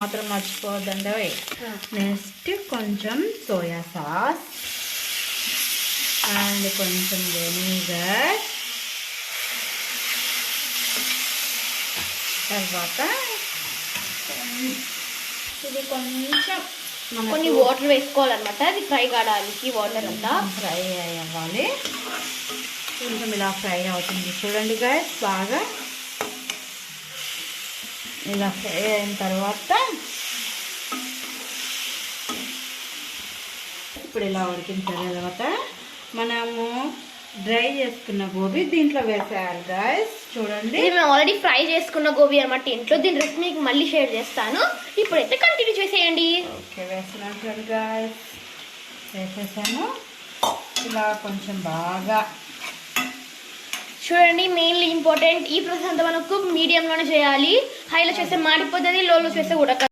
మాత్రం మర్చిపోవద్దండి. నెక్స్ట్ కొంచెం సోయా సాస్ అండ్ కొంచెం వెనిగర్, తర్వాత ఇది కొంచెం కొన్ని వాటర్ వేసుకోవాలన్నమాట. అది ఫ్రై కావడానికి వాటర్ అంతా ఫ్రై అవ్వాలి. కొంచెం ఇలా ఫ్రై అవుతుంది చూడండి గైస్. బాగా ఇలా ఫ్రై అయిన తర్వాత ఇప్పుడు ఇలా ఉడికిన తర్వాత మనము డ్రై చేసుకున్న గోబీ దీంట్లో వేసేయాలి గైస్. చూడండి, ఇది మేము ఆల్రెడీ ఫ్రై చేసుకున్న గోబీ అనమాట ఇంట్లో. దీని రెసిపీ మీకు మళ్ళీ షేర్ చేస్తాను. ఇప్పుడైతే కంటిన్యూ చేసేయండి. ఓకే, వేస్తున్నాను చూడండి గైస్. వేసేసాను. ఇలా కొంచెం బాగా చూడండి, మెయిన్లీ ఇంపార్టెంట్ ఈ ప్రాసెస్ అంతా మనకు మీడియంలోనే చేయాలి. హైలో చేస్తే మాడిపోతుంది, లోలో చేస్తే ఉడక